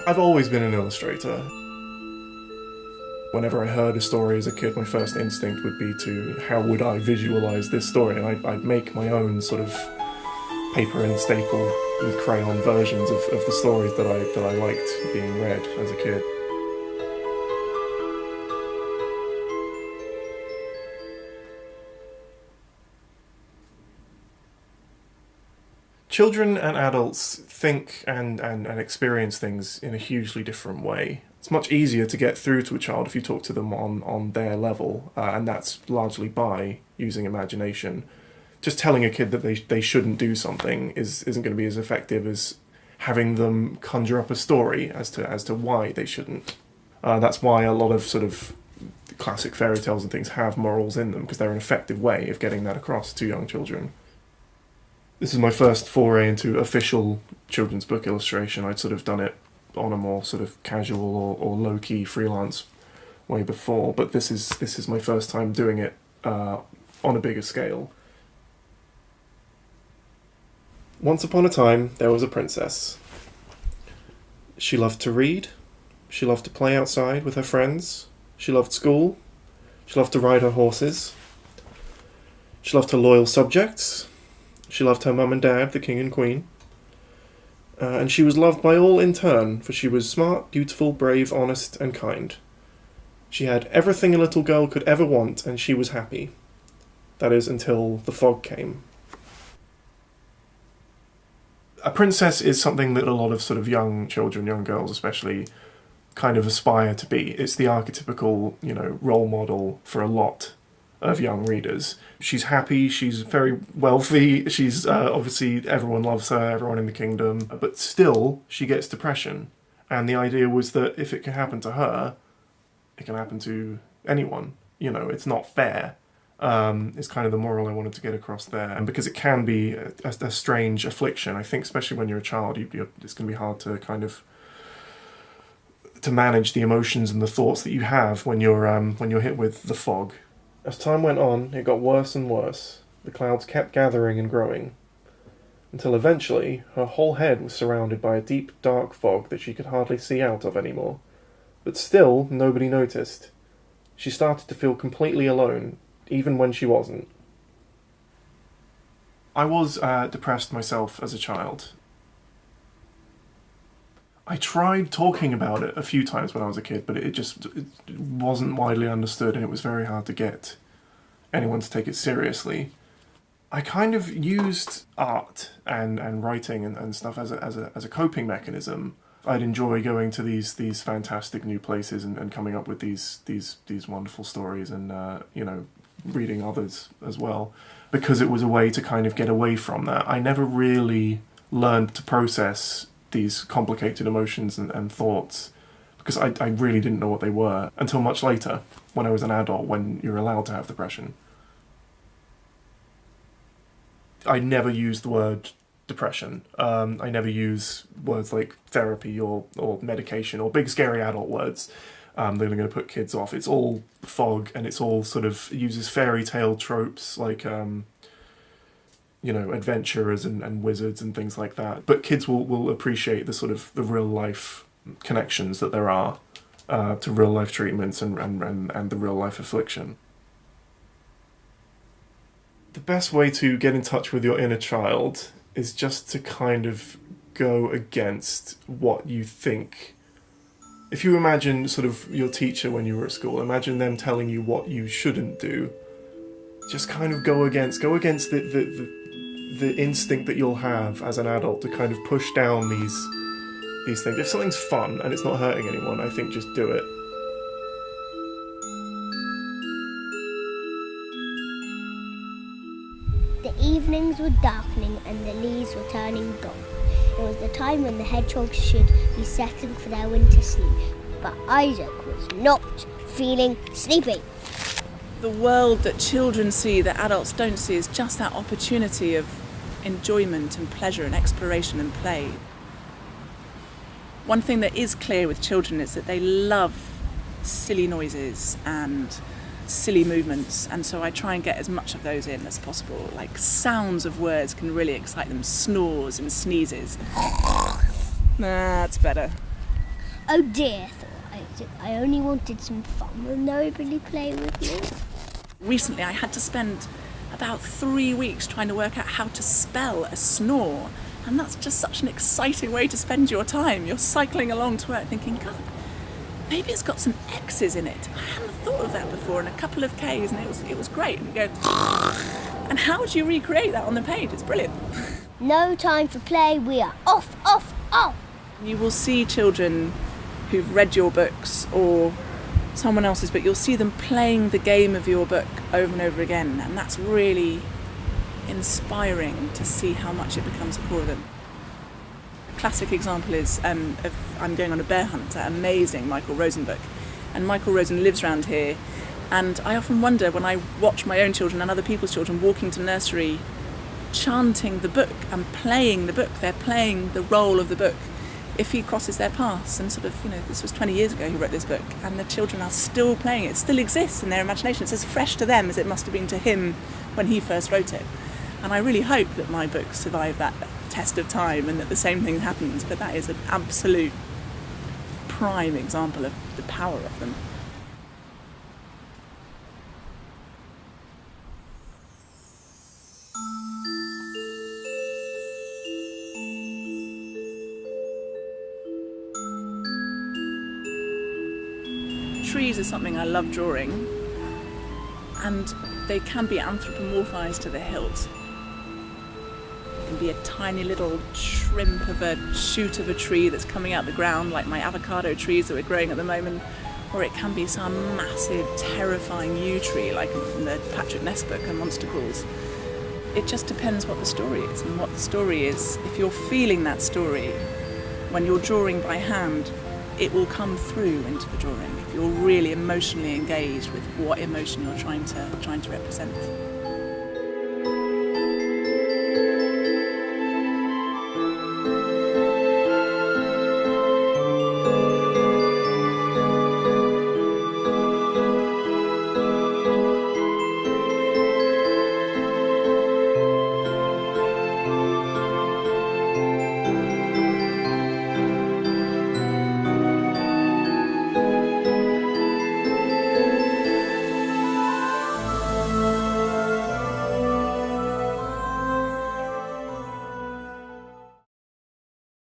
I've always been an illustrator. Whenever I heard a story as a kid, my first instinct would be to, how would I visualise this story? And I'd make my own sort of paper and staple and crayon versions of the stories that I liked being read as a kid. Children and adults think and experience things in a hugely different way. It's much easier to get through to a child if you talk to them on their level, and that's largely by using imagination. Just telling a kid that they shouldn't do something isn't going to be as effective as having them conjure up a story as to why they shouldn't. That's why a lot of sort of classic fairy tales and things have morals in them, because they're an effective way of getting that across to young children. This is my first foray into official children's book illustration. I'd sort of done it on a more sort of casual or low-key freelance way before, but this is my first time doing it on a bigger scale. Once upon a time, there was a princess. She loved to read, she loved to play outside with her friends, she loved school, she loved to ride her horses, she loved her loyal subjects, she loved her mum and dad, the king and queen, and she was loved by all in turn, for she was smart, beautiful, brave, honest, and kind. She had everything a little girl could ever want, and she was happy. That is, until the fog came. A princess is something that a lot of sort of young children, young girls especially, kind of aspire to be. It's the archetypical, role model for a lot of young readers. She's happy, she's very wealthy, she's obviously everyone loves her, everyone in the kingdom, but still she gets depression. And the idea was that if it can happen to her, it can happen to anyone. It's not fair. Is kind of the moral I wanted to get across there. And because it can be a strange affliction, I think especially when you're a child, it's going to be hard to kind of to manage the emotions and the thoughts that you have when you're hit with the fog. As time went on, it got worse and worse. The clouds kept gathering and growing, until eventually her whole head was surrounded by a deep, dark fog that she could hardly see out of anymore. But still, nobody noticed. She started to feel completely alone, even when she wasn't. I was depressed myself as a child. I tried talking about it a few times when I was a kid, but it wasn't widely understood, and it was very hard to get anyone to take it seriously. I kind of used art and writing and stuff as a coping mechanism. I'd enjoy going to these fantastic new places and coming up with these wonderful stories and reading others as well, because it was a way to kind of get away from that. I never really learned to process these complicated emotions and thoughts, because I really didn't know what they were until much later, when I was an adult, when you're allowed to have depression. I never used the word depression. I never use words like therapy or medication or big scary adult words that are going to put kids off. It's all fog, and it's all sort of uses fairy tale tropes like adventurers and wizards and things like that. But kids will appreciate the sort of the real life connections that there are to real life treatments and the real life affliction. The best way to get in touch with your inner child is just to kind of go against what you think. If you imagine sort of your teacher when you were at school, imagine them telling you what you shouldn't do. Just kind of go against the instinct that you'll have as an adult to kind of push down these things. If something's fun and it's not hurting anyone, I think just do it. The evenings were darkening and the leaves were turning gold. It was the time when the hedgehogs should be settling for their winter sleep, but Isaac was not feeling sleepy. The world that children see, that adults don't see, is just that opportunity of enjoyment and pleasure and exploration and play. One thing that is clear with children is that they love silly noises and silly movements, and so I try and get as much of those in as possible. Like sounds of words can really excite them, snores and sneezes. That's better. Oh dear, thought Isaac. I only wanted some fun with nobody playing with me. Recently I had to spend about 3 weeks trying to work out how to spell a snore, and that's just such an exciting way to spend your time. You're cycling along to work thinking, God, maybe it's got some X's in it. I hadn't thought of that before, and a couple of K's, and it was great. And you go, and how would you recreate that on the page? It's brilliant. No time for play, we are off, off, off. You will see children who've read your books or someone else's book, you'll see them playing the game of your book over and over again, and that's really inspiring to see how much it becomes a core of them. A classic example is I'm going on a bear hunt, that amazing Michael Rosen book, and Michael Rosen lives around here, and I often wonder when I watch my own children and other people's children walking to nursery chanting the book and playing the book, they're playing the role of the book. If he crosses their paths, and sort of, this was 20 years ago he wrote this book, and the children are still playing it, still exists in their imagination. It's as fresh to them as it must have been to him when he first wrote it. And I really hope that my books survive that test of time and that the same thing happens, but that is an absolute prime example of the power of them. Trees are something I love drawing, and they can be anthropomorphised to the hilt. It can be a tiny little shrimp of a shoot of a tree that's coming out the ground, like my avocado trees that we're growing at the moment, or it can be some massive, terrifying yew tree, like in the Patrick Ness book, A Monster Calls. It just depends what the story is, and what the story is, if you're feeling that story, when you're drawing by hand, it will come through into the drawing if you're really emotionally engaged with what emotion you're trying to represent.